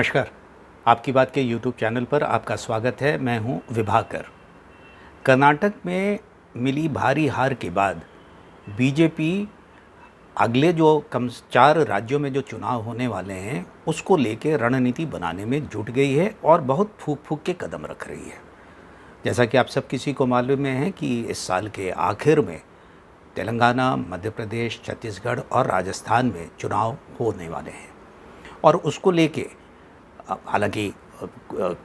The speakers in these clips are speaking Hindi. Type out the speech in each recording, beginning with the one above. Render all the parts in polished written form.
नमस्कार। आपकी बात के यूट्यूब चैनल पर आपका स्वागत है। मैं हूं विभाकर। कर्नाटक में मिली भारी हार के बाद बीजेपी अगले जो कम 4 राज्यों में जो चुनाव होने वाले हैं उसको लेके रणनीति बनाने में जुट गई है और बहुत फूँक-फूँक के कदम रख रही है। जैसा कि आप सब किसी को मालूम है कि इस साल के आखिर में तेलंगाना, मध्य प्रदेश, छत्तीसगढ़ और राजस्थान में चुनाव होने वाले हैं और उसको लेके हालांकि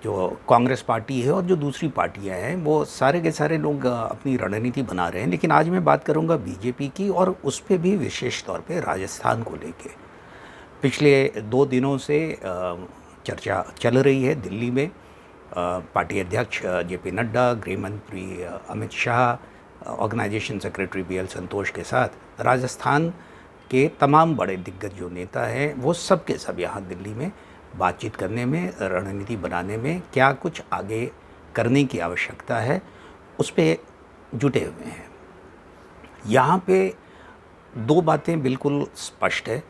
जो कांग्रेस पार्टी है और जो दूसरी पार्टियां हैं वो सारे के सारे लोग अपनी रणनीति बना रहे हैं, लेकिन आज मैं बात करूंगा बीजेपी की और उस पर भी विशेष तौर पे राजस्थान को लेके। पिछले 2 दिनों से चर्चा चल रही है दिल्ली में। पार्टी अध्यक्ष जेपी नड्डा, गृह मंत्री Amit Shah, organisation secretary BL Santosh के साथ राजस्थान के तमाम बड़े दिग्गज जो नेता हैं वो सब के सब यहाँ दिल्ली में बातचीत करने में, रणनीति बनाने में क्या कुछ आगे करने की आवश्यकता है उस पे जुटे हुए हैं। यहाँ पे 2 बातें बिल्कुल स्पष्ट है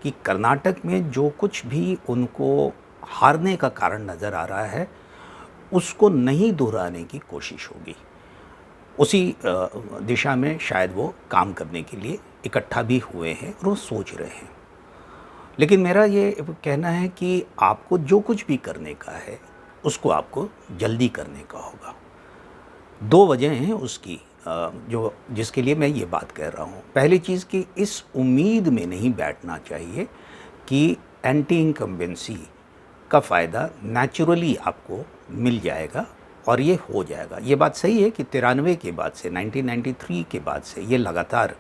कि कर्नाटक में जो कुछ भी उनको हारने का कारण नज़र आ रहा है उसको नहीं दोहराने की कोशिश होगी। उसी दिशा में शायद वो काम करने के लिए इकट्ठा भी हुए हैं और वो सोच रहे हैं। लेकिन मेरा ये कहना है कि आपको जो कुछ भी करने का है उसको आपको जल्दी करने का होगा। 2 वजह हैं उसकी जो जिसके लिए मैं ये बात कह रहा हूँ। पहली चीज़ कि इस उम्मीद में नहीं बैठना चाहिए कि एंटी इनकम्बेंसी का फ़ायदा नेचुरली आपको मिल जाएगा और ये हो जाएगा। ये बात सही है कि 93 के बाद से 1993 के बाद से ये लगातार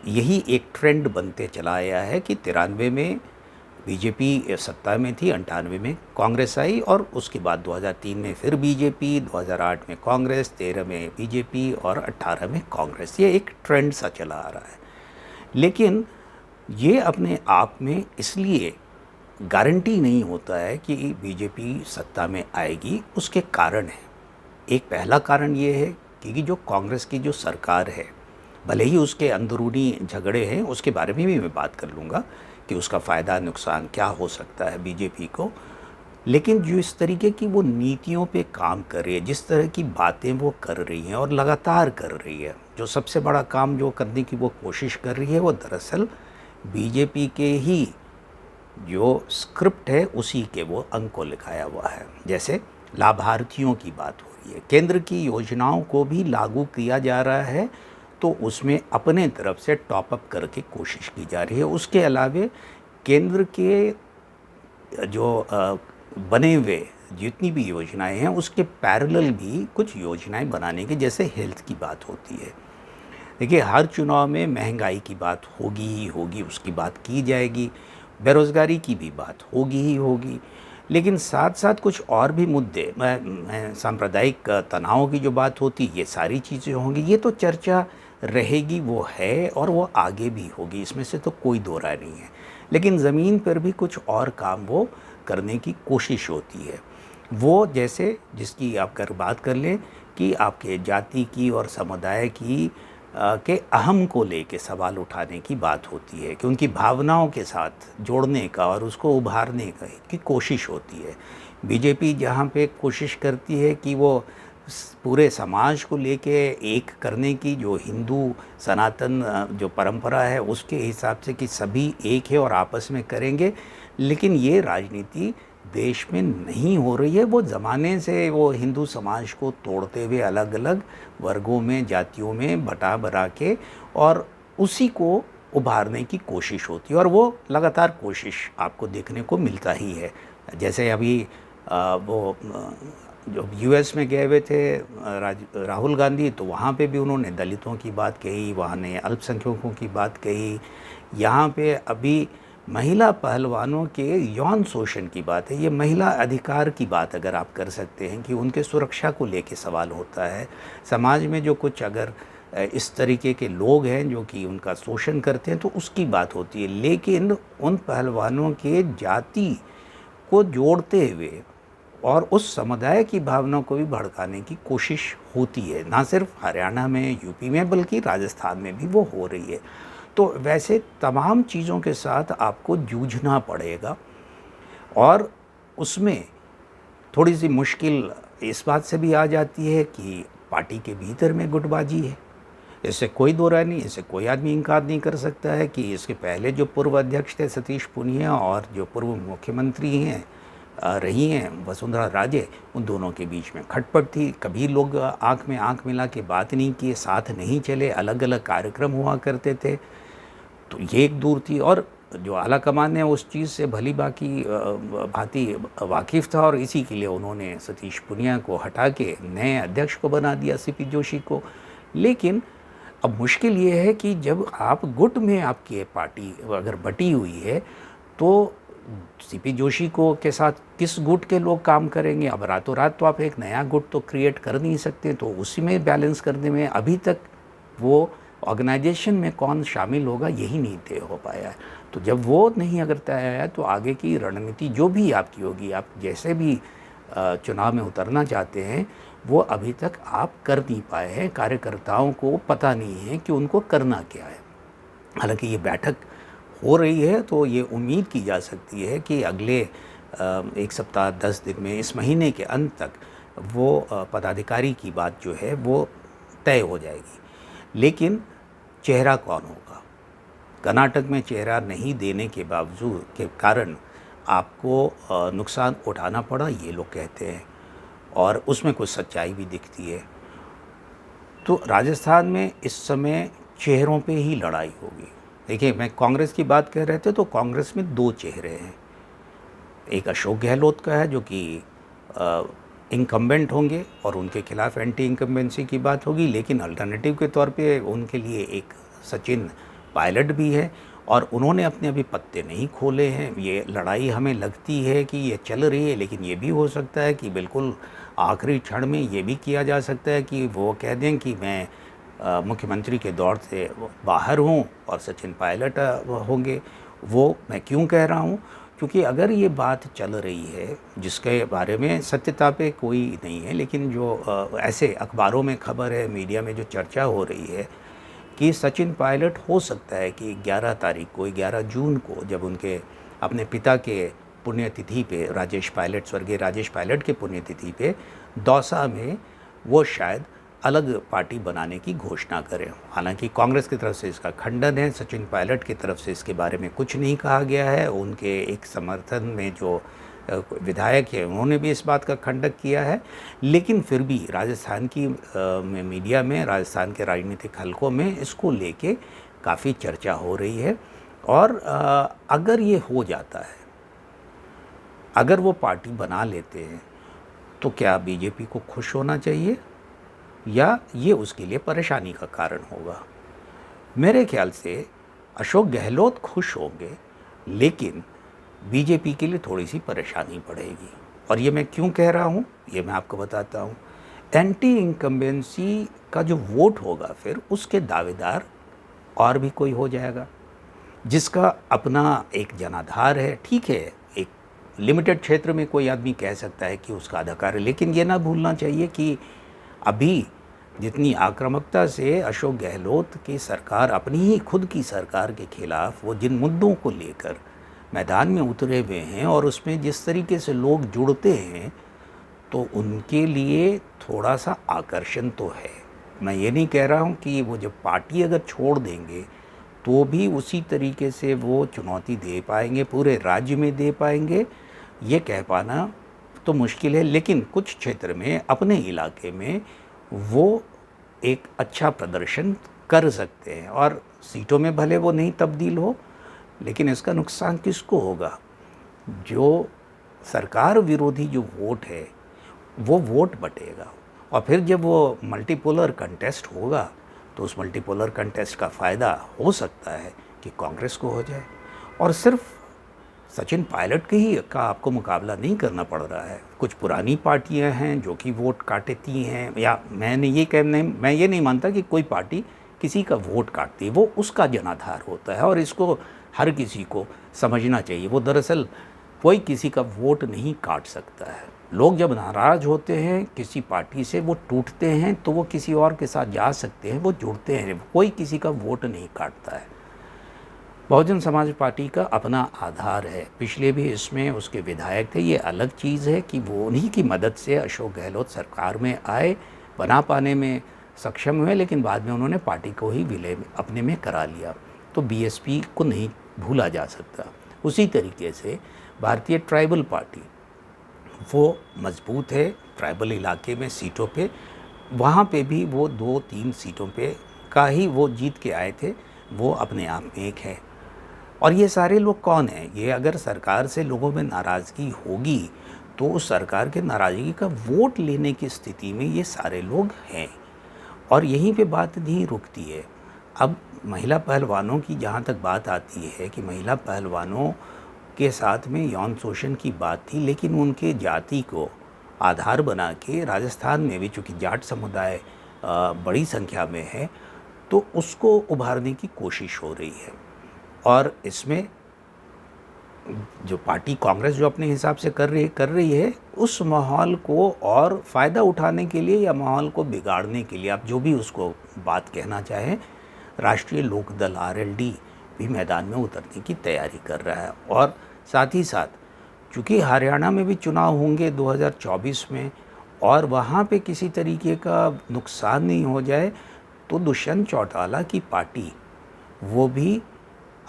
यही एक ट्रेंड बनते चला आया है कि 93 में बीजेपी सत्ता में थी, 98 में कांग्रेस आई और उसके बाद 2003 में फिर बीजेपी, 2008 में कांग्रेस, 13 में बीजेपी और 18 में कांग्रेस। ये एक ट्रेंड सा चला आ रहा है। लेकिन ये अपने आप में इसलिए गारंटी नहीं होता है कि बीजेपी सत्ता में आएगी। उसके कारण हैं। एक पहला कारण ये है कि जो कांग्रेस की जो सरकार है, भले ही उसके अंदरूनी झगड़े हैं, उसके बारे में भी मैं बात कर लूँगा कि उसका फ़ायदा नुकसान क्या हो सकता है बीजेपी को, लेकिन जो इस तरीके की वो नीतियों पे काम कर रही है, जिस तरह की बातें वो कर रही हैं और लगातार कर रही है, जो सबसे बड़ा काम जो करने की वो कोशिश कर रही है वो दरअसल बीजेपी के ही जो स्क्रिप्ट है उसी के वो अंक को लिखाया हुआ है। जैसे लाभार्थियों की बात हो रही है, केंद्र की योजनाओं को भी लागू किया जा रहा है तो उसमें अपने तरफ से टॉप अप करके कोशिश की जा रही है। उसके अलावे केंद्र के जो बने हुए जितनी भी योजनाएं हैं उसके पैरेलल भी कुछ योजनाएं बनाने की, जैसे हेल्थ की बात होती है। देखिए, हर चुनाव में महंगाई की बात होगी ही होगी, उसकी बात की जाएगी, बेरोज़गारी की भी बात होगी ही होगी, लेकिन साथ साथ कुछ और भी मुद्दे, सांप्रदायिक तनाव की जो बात होती, ये सारी चीज़ें होंगी। ये तो चर्चा रहेगी, वो है और वो आगे भी होगी, इसमें से तो कोई दो राय नहीं है। लेकिन ज़मीन पर भी कुछ और काम वो करने की कोशिश होती है। वो जैसे जिसकी आप अगर बात कर लें कि आपके जाति की और समुदाय की के अहम को लेके सवाल उठाने की बात होती है कि उनकी भावनाओं के साथ जोड़ने का और उसको उभारने की कोशिश होती है। बीजेपी जहाँ पे कोशिश करती है कि वो पूरे समाज को लेके एक करने की, जो हिंदू सनातन जो परंपरा है उसके हिसाब से कि सभी एक है और आपस में करेंगे, लेकिन ये राजनीति देश में नहीं हो रही है। वो ज़माने से वो हिंदू समाज को तोड़ते हुए अलग अलग वर्गों में, जातियों में बटा के और उसी को उभारने की कोशिश होती है और वो लगातार कोशिश आपको देखने को मिलता ही है। जैसे अभी वो जो यूएस में गए हुए थे राहुल गांधी, तो वहाँ पे भी उन्होंने दलितों की बात कही, वहाँ ने अल्पसंख्यकों की बात कही। यहाँ पे अभी महिला पहलवानों के यौन शोषण की बात है। ये महिला अधिकार की बात अगर आप कर सकते हैं कि उनके सुरक्षा को लेके सवाल होता है। समाज में जो कुछ अगर इस तरीके के लोग हैं जो कि उनका शोषण करते हैं तो उसकी बात होती है, लेकिन उन पहलवानों के जाति को जोड़ते हुए और उस समुदाय की भावना को भी भड़काने की कोशिश होती है। ना सिर्फ हरियाणा में, यूपी में, बल्कि राजस्थान में भी वो हो रही है। तो वैसे तमाम चीज़ों के साथ आपको जूझना पड़ेगा और उसमें थोड़ी सी मुश्किल इस बात से भी आ जाती है कि पार्टी के भीतर में गुटबाजी है। इससे कोई दो राय नहीं, इससे कोई आदमी इनकार नहीं कर सकता है कि इसके पहले जो पूर्व अध्यक्ष थे सतीश पूनिया और जो पूर्व मुख्यमंत्री हैं रही हैं वसुंधरा राजे, उन दोनों के बीच में खटपट थी। कभी लोग आंख में आंख मिला के बात नहीं किए, साथ नहीं चले, अलग अलग कार्यक्रम हुआ करते थे। तो ये एक दूर थी, और जो आला कमान है उस चीज़ से भली भांति वाकिफ़ था, और इसी के लिए उन्होंने सतीश पूनिया को हटा के नए अध्यक्ष को बना दिया, सीपी जोशी को। लेकिन अब मुश्किल ये है कि जब आप गुट में आपकी पार्टी अगर बटी हुई है तो सीपी जोशी को के साथ किस गुट के लोग काम करेंगे। अब रातों रात तो आप एक नया गुट तो क्रिएट कर नहीं सकते, तो उसी में बैलेंस करने में अभी तक वो ऑर्गेनाइजेशन में कौन शामिल होगा यही नहीं तय हो पाया है। तो जब वो नहीं अगर तय आया तो आगे की रणनीति जो भी आपकी होगी, आप जैसे भी चुनाव में उतरना चाहते हैं वो अभी तक आप कर नहीं पाए हैं। कार्यकर्ताओं को पता नहीं है कि उनको करना क्या है। हालांकि ये बैठक हो रही है तो ये उम्मीद की जा सकती है कि अगले एक सप्ताह 10 दिन में, इस महीने के अंत तक वो पदाधिकारी की बात जो है वो तय हो जाएगी। लेकिन चेहरा कौन होगा? कर्नाटक में चेहरा नहीं देने के बावजूद के कारण आपको नुकसान उठाना पड़ा, ये लोग कहते हैं, और उसमें कुछ सच्चाई भी दिखती है। तो राजस्थान में इस समय चेहरों पे ही लड़ाई होगी। देखिए, मैं कांग्रेस की बात कर रहे थे तो कांग्रेस में दो चेहरे हैं। एक अशोक गहलोत का है जो कि इनकम्बेंट होंगे और उनके खिलाफ एंटी इनकम्बेंसी की बात होगी, लेकिन अल्टरनेटिव के तौर पे उनके लिए एक सचिन पायलट भी है, और उन्होंने अपने अभी पत्ते नहीं खोले हैं। ये लड़ाई हमें लगती है कि ये चल रही है, लेकिन ये भी हो सकता है कि बिल्कुल आखिरी क्षण में ये भी किया जा सकता है कि वो कह दें कि मैं मुख्यमंत्री के दौर से बाहर हूँ और सचिन पायलट होंगे। वो मैं क्यों कह रहा हूँ? क्योंकि अगर ये बात चल रही है जिसके बारे में सत्यता पे कोई नहीं है, लेकिन जो ऐसे अखबारों में खबर है, मीडिया में जो चर्चा हो रही है कि सचिन पायलट हो सकता है कि 11 तारीख को, 11 जून को, जब उनके अपने पिता के पुण्यतिथि पे, स्वर्गीय राजेश पायलट के पुण्यतिथि पे दौसा में वो शायद अलग पार्टी बनाने की घोषणा करें। हालांकि कांग्रेस की तरफ से इसका खंडन है, सचिन पायलट की तरफ से इसके बारे में कुछ नहीं कहा गया है। उनके एक समर्थन में जो विधायक है उन्होंने भी इस बात का खंडन किया है, लेकिन फिर भी राजस्थान की मीडिया में, राजस्थान के राजनीतिक हलकों में इसको लेके काफ़ी चर्चा हो रही है। और अगर ये हो जाता है, अगर वो पार्टी बना लेते हैं, तो क्या बीजेपी को खुश होना चाहिए या ये उसके लिए परेशानी का कारण होगा? मेरे ख्याल से अशोक गहलोत खुश होंगे, लेकिन बीजेपी के लिए थोड़ी सी परेशानी बढ़ेगी। और ये मैं क्यों कह रहा हूँ ये मैं आपको बताता हूँ। एंटी इनकम्बेंसी का जो वोट होगा, फिर उसके दावेदार और भी कोई हो जाएगा जिसका अपना एक जनाधार है। ठीक है, एक लिमिटेड क्षेत्र में कोई आदमी कह सकता है कि उसका अधिकार है, लेकिन ये ना भूलना चाहिए कि अभी जितनी आक्रामकता से अशोक गहलोत की सरकार अपनी ही खुद की सरकार के खिलाफ वो जिन मुद्दों को लेकर मैदान में उतरे हुए हैं और उसमें जिस तरीके से लोग जुड़ते हैं, तो उनके लिए थोड़ा सा आकर्षण तो है। मैं ये नहीं कह रहा हूँ कि वो जब पार्टी अगर छोड़ देंगे तो भी उसी तरीके से वो चुनौती दे पाएंगे, पूरे राज्य में दे पाएंगे, ये कह पाना तो मुश्किल है। लेकिन कुछ क्षेत्र में, अपने इलाके में वो एक अच्छा प्रदर्शन कर सकते हैं, और सीटों में भले वो नहीं तब्दील हो, लेकिन इसका नुकसान किसको होगा? जो सरकार विरोधी जो वोट है वो वोट बटेगा, और फिर जब वो मल्टीपोलर कंटेस्ट होगा तो उस मल्टीपोलर कंटेस्ट का फ़ायदा हो सकता है कि कांग्रेस को हो जाए। और सिर्फ सचिन पायलट के ही का आपको मुकाबला नहीं करना पड़ रहा है। कुछ पुरानी पार्टियां हैं जो कि वोट काटती हैं, या मैं ये नहीं मानता कि कोई पार्टी किसी का वोट काटती है, वो उसका जनाधार होता है और इसको हर किसी को समझना चाहिए। वो दरअसल कोई किसी का वोट नहीं काट सकता है। लोग जब नाराज़ होते हैं किसी पार्टी से, वो टूटते हैं, तो वो किसी और के साथ जा सकते हैं, वो जुड़ते हैं, कोई किसी का वोट नहीं काटता है। बहुजन समाज पार्टी का अपना आधार है। पिछले भी इसमें उसके विधायक थे। ये अलग चीज़ है कि वो उन्हीं की मदद से अशोक गहलोत सरकार में आए, बना पाने में सक्षम हुए, लेकिन बाद में उन्होंने पार्टी को ही विलय अपने में करा लिया। तो बीएसपी को नहीं भूला जा सकता। उसी तरीके से भारतीय ट्राइबल पार्टी वो मजबूत है ट्राइबल इलाके में सीटों पे, वहाँ पे भी वो 2-3 सीटों पे का ही वो जीत के आए थे, वो अपने आप में एक है। और ये सारे लोग कौन हैं? ये अगर सरकार से लोगों में नाराज़गी होगी तो उस सरकार के नाराज़गी का वोट लेने की स्थिति में ये सारे लोग हैं। और यहीं पे बात नहीं रुकती है। अब महिला पहलवानों की जहाँ तक बात आती है कि महिला पहलवानों के साथ में यौन शोषण की बात थी, लेकिन उनके जाति को आधार बना के राजस्थान में भी, चूँकि जाट समुदाय बड़ी संख्या में है, तो उसको उभारने की कोशिश हो रही है। और इसमें जो पार्टी कांग्रेस जो अपने हिसाब से कर रही है, उस माहौल को और फ़ायदा उठाने के लिए या माहौल को बिगाड़ने के लिए, आप जो भी उसको बात कहना चाहें, राष्ट्रीय लोकदल आरएलडी भी मैदान में उतरने की तैयारी कर रहा है। और साथ ही साथ चूँकि हरियाणा में भी चुनाव होंगे 2024 में, और वहाँ पे किसी तरीके का नुकसान नहीं हो जाए, तो दुष्यंत चौटाला की पार्टी वो भी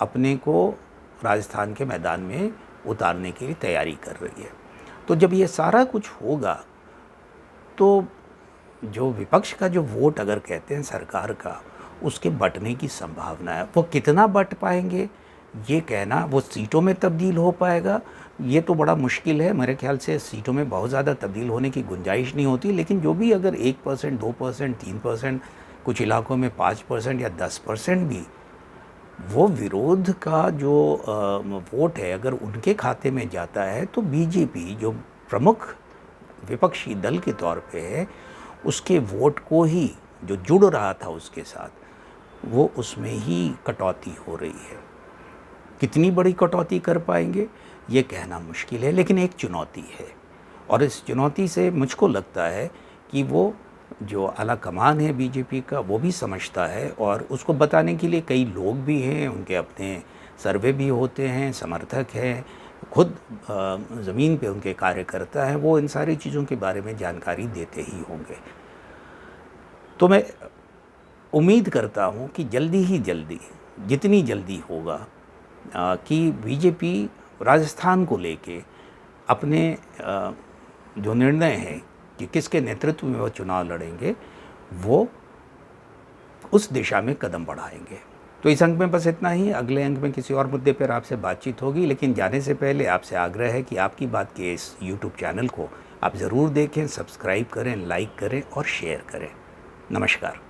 अपने को राजस्थान के मैदान में उतारने की तैयारी कर रही है। तो जब ये सारा कुछ होगा तो जो विपक्ष का जो वोट अगर कहते हैं सरकार का, उसके बंटने की संभावना है। वो कितना बंट पाएंगे ये कहना, वो सीटों में तब्दील हो पाएगा, ये तो बड़ा मुश्किल है। मेरे ख्याल से सीटों में बहुत ज़्यादा तब्दील होने की गुंजाइश नहीं होती, लेकिन जो भी अगर 1%, 2%, 3%, कुछ इलाकों में 5% या 10% भी वो विरोध का जो वोट है अगर उनके खाते में जाता है, तो बीजेपी जो प्रमुख विपक्षी दल के तौर पे है, उसके वोट को ही जो जुड़ रहा था उसके साथ, वो उसमें ही कटौती हो रही है। कितनी बड़ी कटौती कर पाएंगे ये कहना मुश्किल है, लेकिन एक चुनौती है। और इस चुनौती से मुझको लगता है कि वो जो आला कमान है बीजेपी का, वो भी समझता है, और उसको बताने के लिए कई लोग भी हैं, उनके अपने सर्वे भी होते हैं, समर्थक हैं, खुद ज़मीन पे उनके कार्यकर्ता हैं, वो इन सारी चीज़ों के बारे में जानकारी देते ही होंगे। तो मैं उम्मीद करता हूँ कि जल्दी ही जल्दी, जितनी जल्दी होगा, कि बीजेपी राजस्थान को लेके अपने जो निर्णय है कि किसके नेतृत्व में वो चुनाव लड़ेंगे, वो उस दिशा में कदम बढ़ाएंगे। तो इस अंक में बस इतना ही। अगले अंक में किसी और मुद्दे पर आपसे बातचीत होगी, लेकिन जाने से पहले आपसे आग्रह है कि आपकी बात के इस YouTube चैनल को आप ज़रूर देखें, सब्सक्राइब करें, लाइक करें और शेयर करें। नमस्कार।